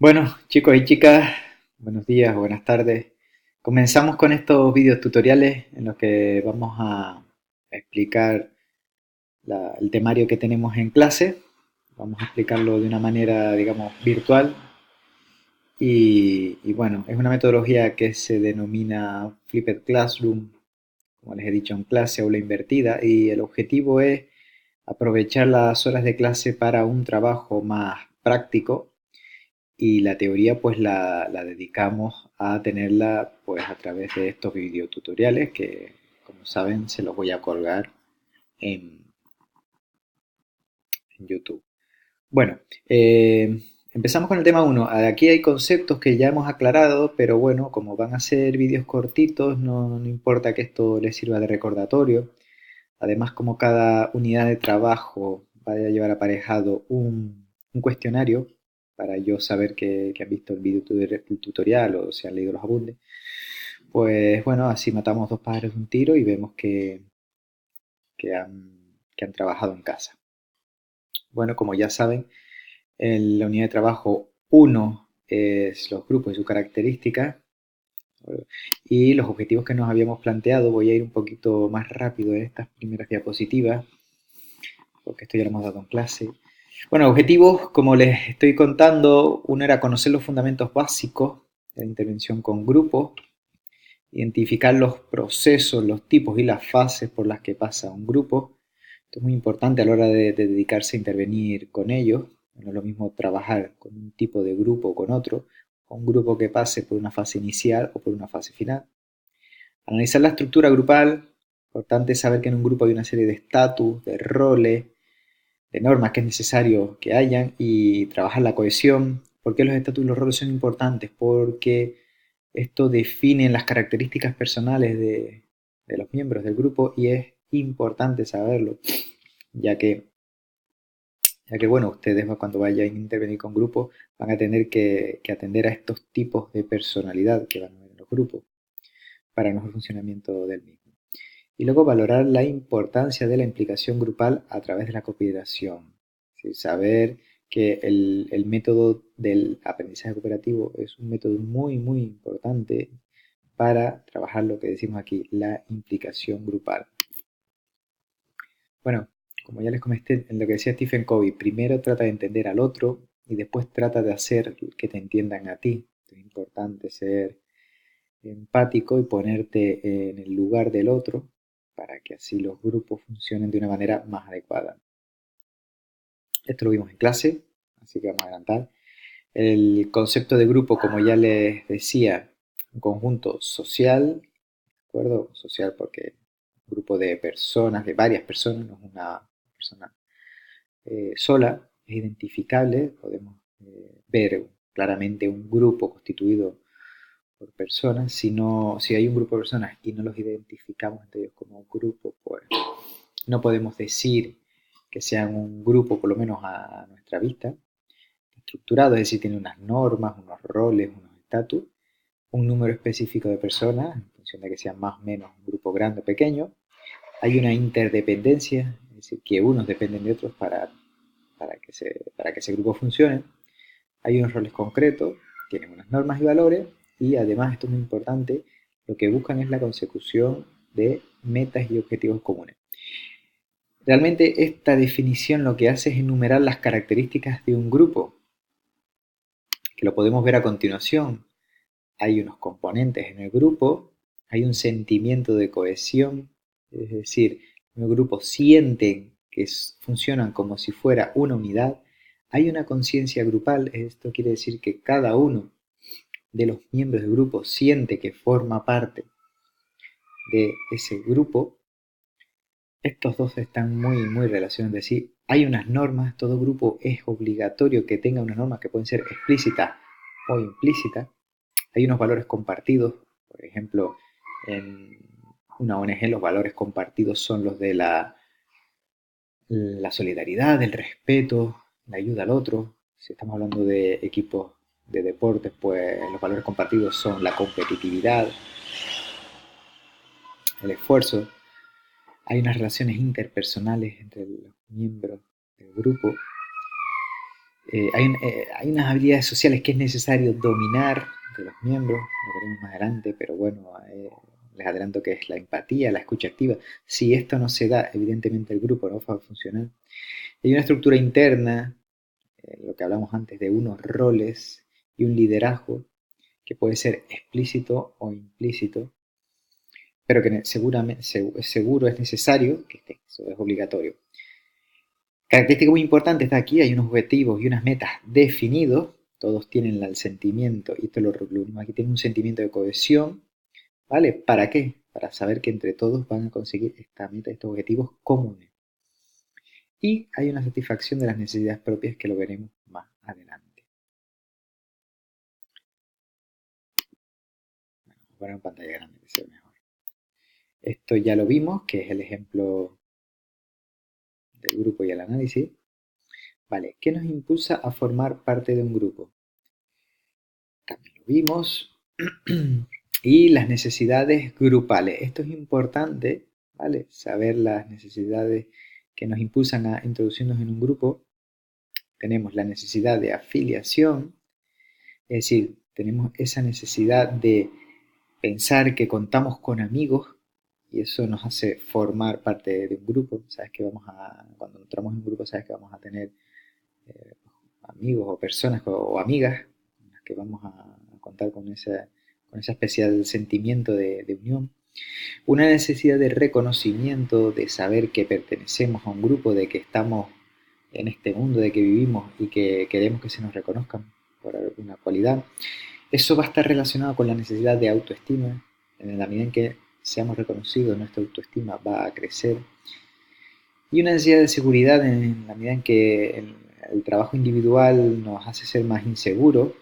Bueno, chicos y chicas, buenos días o buenas tardes. Comenzamos con estos videos tutoriales en los que vamos a explicar el temario que tenemos en clase. Vamos a explicarlo de una manera, digamos, virtual. Y bueno, es una metodología que se denomina Flipped Classroom, como les he dicho en clase, aula invertida. Y el objetivo es aprovechar las horas de clase para un trabajo más práctico y la teoría pues la dedicamos a tenerla pues a través de estos videotutoriales que como saben se los voy a colgar en, en YouTube. Bueno, empezamos con el tema uno. Aquí hay conceptos que ya hemos aclarado, pero bueno, como van a ser vídeos cortitos, no importa que esto les sirva de recordatorio. Además, como cada unidad de trabajo va a llevar aparejado un cuestionario para yo saber que han visto el tutorial o se han leído los apuntes, pues bueno, así matamos dos pájaros de un tiro y vemos que han trabajado en casa. Bueno, como ya saben, en la unidad de trabajo uno es los grupos y sus características y los objetivos que nos habíamos planteado. Voy a ir un poquito más rápido en estas primeras diapositivas porque esto ya lo hemos dado en clase. Bueno, objetivos, como les estoy contando, uno era conocer los fundamentos básicos de la intervención con grupos, identificar los procesos, los tipos y las fases por las que pasa un grupo. Esto es muy importante a la hora de dedicarse a intervenir con ellos. No es lo mismo trabajar con un tipo de grupo o con otro, o un grupo que pase por una fase inicial o por una fase final. Analizar la estructura grupal, importante saber que en un grupo hay una serie de estatus, de roles, de normas que es necesario que hayan y trabajar la cohesión. ¿Por qué los estatus y los roles son importantes? Porque esto define las características personales de los miembros del grupo y es importante saberlo, ya que, bueno, ustedes cuando vayan a intervenir con grupos van a tener que atender a estos tipos de personalidad que van a haber en los grupos para el mejor funcionamiento del mismo. Y luego valorar la importancia de la implicación grupal a través de la cooperación. ¿Sí? Saber que el método del aprendizaje cooperativo es un método muy importante para trabajar lo que decimos aquí, la implicación grupal. Bueno, como ya les comenté en lo que decía Stephen Covey, primero trata de entender al otro y después trata de hacer que te entiendan a ti. Es importante ser empático y ponerte en el lugar del otro para que así los grupos funcionen de una manera más adecuada. Esto lo vimos en clase, así que vamos a adelantar. El concepto de grupo, como ya les decía, un conjunto social, ¿de acuerdo? Social porque un grupo de personas, de varias personas, no es una persona sola, es identificable, podemos ver claramente un grupo constituido por personas. Si hay un grupo de personas y no los identificamos entre ellos como grupo, pues no podemos decir que sean un grupo, por lo menos a nuestra vista, estructurado, es decir, tiene unas normas, unos roles, unos estatus, un número específico de personas, en función de que sean más o menos un grupo grande o pequeño. Hay una interdependencia, es decir, que unos dependen de otros para que ese grupo funcione. Hay unos roles concretos, tienen unas normas y valores, y además, esto es muy importante, lo que buscan es la consecución de metas y objetivos comunes. Realmente esta definición lo que hace es enumerar las características de un grupo, que lo podemos ver a continuación. Hay unos componentes en el grupo, hay un sentimiento de cohesión, es decir, los grupos sienten que funcionan como si fuera una unidad, hay una conciencia grupal, esto quiere decir que cada uno de los miembros del grupo siente que forma parte de ese grupo. Estos dos están muy relacionados entre sí. Hay unas normas, todo grupo es obligatorio que tenga unas normas que pueden ser explícitas o implícitas. Hay unos valores compartidos, por ejemplo, en una ONG los valores compartidos son los de la solidaridad, el respeto, la ayuda al otro. Si estamos hablando de equipos de deportes, pues los valores compartidos son la competitividad, el esfuerzo. Hay unas relaciones interpersonales entre los miembros del grupo. Hay unas habilidades sociales que es necesario dominar de los miembros, lo veremos más adelante, pero bueno, les adelanto que es la empatía, la escucha activa. Si esto no se da, evidentemente el grupo no va a funcionar. Hay una estructura interna, lo que hablamos antes de unos roles y un liderazgo que puede ser explícito o implícito, pero que seguramente, seguro es necesario que esté, eso es obligatorio. Característica muy importante está aquí, hay unos objetivos y unas metas definidos, todos tienen el sentimiento, y esto lo reunimos aquí, tienen un sentimiento de cohesión, ¿vale? ¿Para qué? Para saber que entre todos van a conseguir esta meta, estos objetivos comunes. Y hay una satisfacción de las necesidades propias que lo veremos más adelante. Bueno, voy a poner en pantalla grande que se ve mejor. Esto ya lo vimos, que es el ejemplo del grupo y el análisis. Vale, ¿qué nos impulsa a formar parte de un grupo? También lo vimos. Y las necesidades grupales. Esto es importante, ¿vale? Saber las necesidades que nos impulsan a introducirnos en un grupo. Tenemos la necesidad de afiliación, es decir, tenemos esa necesidad de pensar que contamos con amigos y eso nos hace formar parte de un grupo. Sabes que cuando entramos en un grupo, sabes que vamos a tener eh, amigos o personas o amigas con las que vamos a contar con ese especial sentimiento de unión. Una necesidad de reconocimiento, de saber que pertenecemos a un grupo, de que estamos en este mundo, de que vivimos y que queremos que se nos reconozcan por alguna cualidad. Eso va a estar relacionado con la necesidad de autoestima. En la medida en que seamos reconocidos, nuestra autoestima va a crecer. Y una necesidad de seguridad en la medida en que el trabajo individual nos hace ser más inseguros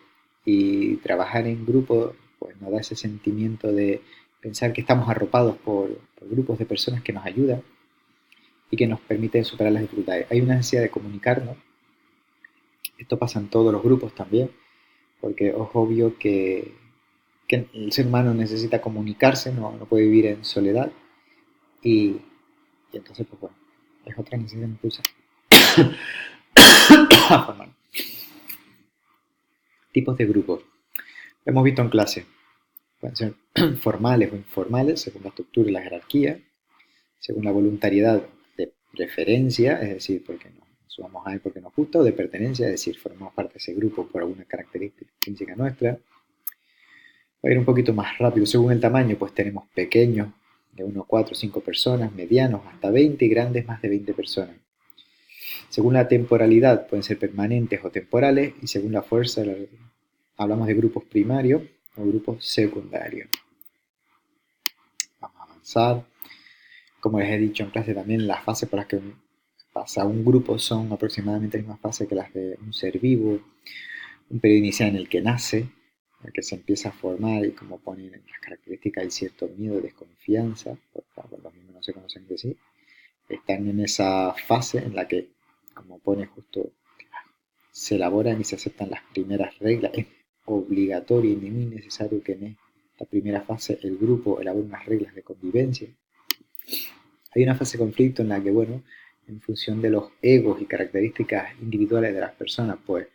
y trabajar en grupo pues nos da ese sentimiento de pensar que estamos arropados por grupos de personas que nos ayudan y que nos permiten superar las dificultades. Hay una necesidad de comunicarnos, esto pasa en todos los grupos también, porque es obvio que el ser humano necesita comunicarse, no puede vivir en soledad y, y entonces pues bueno, es otra necesidad que impulsa a formar. Tipos de grupos. Lo hemos visto en clase. Pueden ser formales o informales, según la estructura y la jerarquía, según la voluntariedad de preferencia, es decir, porque nos sumamos a él porque nos gusta, o de pertenencia, es decir, formamos parte de ese grupo por alguna característica nuestra. Va a ir un poquito más rápido. Según el tamaño, pues tenemos pequeños, de 1 a 4 o 5 personas, medianos hasta 20 y grandes más de 20 personas. Según la temporalidad, pueden ser permanentes o temporales, y según la fuerza, hablamos de grupos primarios o grupos secundarios. Vamos a avanzar. Como les he dicho en clase también, las fases por las que pasa un grupo son aproximadamente las mismas fases que las de un ser vivo. Un periodo inicial en el que nace, en el que se empieza a formar y como ponen en las características hay cierto miedo, desconfianza, porque cuando los mismos no se conocen entre sí. Están en esa fase en la que, como pone justo, se elaboran y se aceptan las primeras reglas. Es obligatorio y muy necesario que en esta primera fase el grupo elabore unas reglas de convivencia. Hay una fase de conflicto en la que, bueno, en función de los egos y características individuales de las personas, pues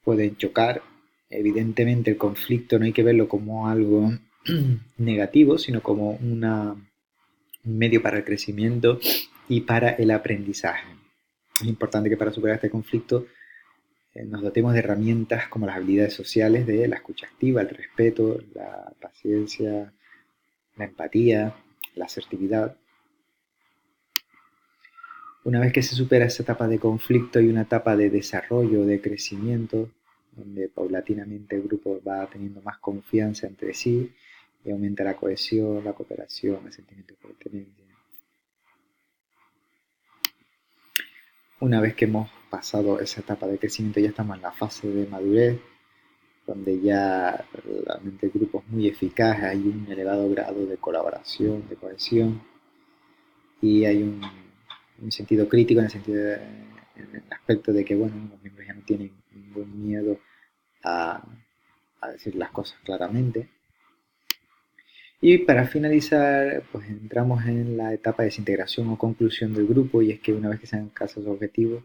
pueden chocar. Evidentemente el conflicto no hay que verlo como algo negativo, sino como un medio para el crecimiento y para el aprendizaje. Es importante que para superar este conflicto nos dotemos de herramientas como las habilidades sociales de la escucha activa, el respeto, la paciencia, la empatía, la asertividad. Una vez que se supera esa etapa de conflicto hay una etapa de desarrollo, de crecimiento, donde paulatinamente el grupo va teniendo más confianza entre sí y aumenta la cohesión, la cooperación, el sentimiento de pertenencia. Una vez que hemos pasado esa etapa de crecimiento ya estamos en la fase de madurez, donde ya realmente el grupo es muy eficaz, hay un elevado grado de colaboración, de cohesión y hay un sentido crítico en el aspecto de que bueno, los miembros ya no tienen ningún miedo a, a decir las cosas claramente. Y para finalizar, pues entramos en la etapa de desintegración o conclusión del grupo y es que una vez que se han alcanzado sus objetivos,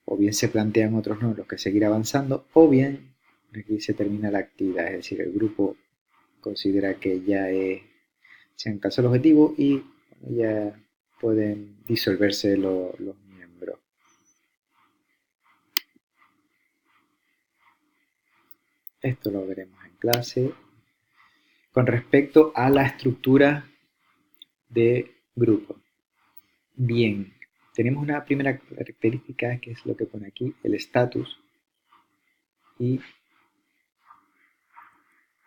o bien se plantean otros nodos los que seguir avanzando, o bien aquí se termina la actividad, es decir, el grupo considera que ya se han alcanzado el objetivo y ya pueden disolverse los miembros. Esto lo veremos en clase. Con respecto a la estructura de grupo. Bien, tenemos una primera característica que es lo que pone aquí, el estatus. Y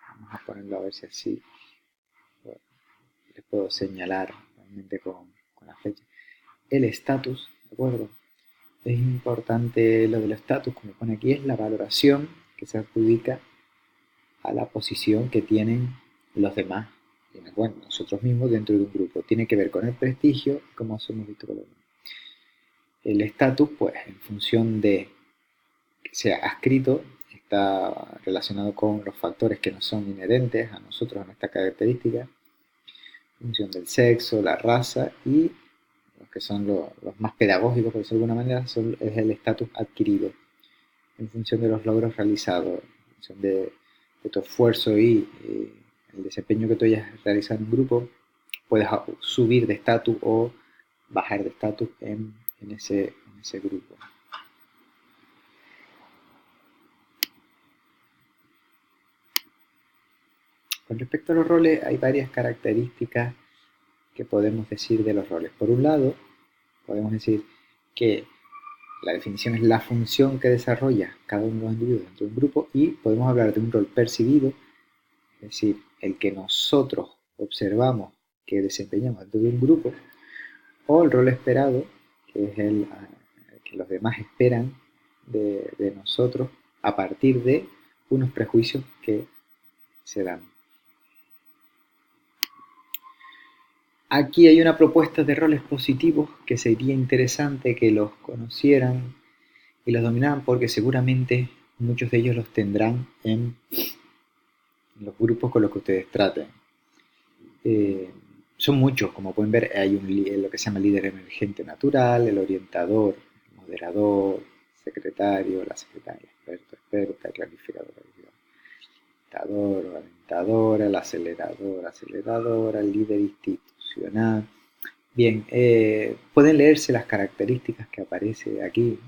vamos a ponerlo a ver si así les puedo señalar realmente con la fecha. El estatus, ¿de acuerdo? Es importante lo del estatus, como pone aquí, es la valoración que se adjudica a la posición que tienen los demás, bueno, nosotros mismos dentro de un grupo. Tiene que ver con el prestigio, como hemos visto con los demás. El estatus, pues, en función de que sea adscrito, está relacionado con los factores que nos son inherentes a nosotros, a nuestra característica, en función del sexo, la raza y los que son los más pedagógicos, por decirlo de alguna manera, es el estatus adquirido, en función de los logros realizados, en función de tu esfuerzo y el desempeño que tú hayas realizado en un grupo, puedes subir de estatus o bajar de estatus en ese grupo. Con respecto a los roles, hay varias características que podemos decir de los roles. Por un lado, podemos decir que la definición es la función que desarrolla cada uno de los individuos dentro de un grupo y podemos hablar de un rol percibido, es decir, el que nosotros observamos que desempeñamos dentro de un grupo, o el rol esperado, que es el que los demás esperan de nosotros a partir de unos prejuicios que se dan. Aquí hay una propuesta de roles positivos que sería interesante que los conocieran y los dominaran porque seguramente muchos de ellos los tendrán en los grupos con los que ustedes traten. Son muchos, como pueden ver, hay lo que se llama líder emergente natural, el orientador, el moderador, secretario, la secretaria, experto, experta, clarificador, orientador, orientadora, el acelerador, aceleradora, el líder institucional. Bien, pueden leerse las características que aparece aquí,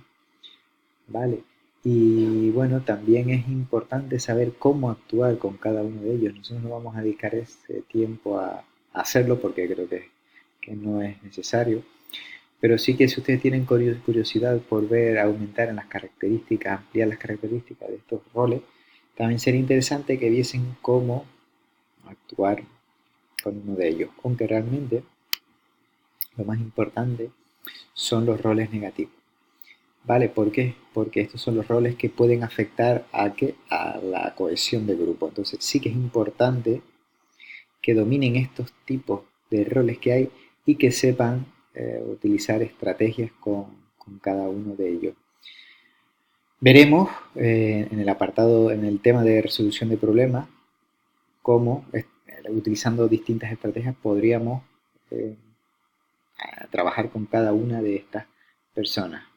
¿vale? Y bueno, también es importante saber cómo actuar con cada uno de ellos. Nosotros no vamos a dedicar ese tiempo a hacerlo porque creo que no es necesario. Pero sí que si ustedes tienen curiosidad por ver aumentar en las características, ampliar las características de estos roles, también sería interesante que viesen cómo actuar con uno de ellos. Aunque realmente lo más importante son los roles negativos. ¿Vale? ¿Por qué? Porque estos son los roles que pueden afectar a la cohesión del grupo. Entonces sí que es importante que dominen estos tipos de roles que hay y que sepan utilizar estrategias con cada uno de ellos. Veremos en el apartado, en el tema de resolución de problemas, cómo utilizando distintas estrategias podríamos trabajar con cada una de estas personas.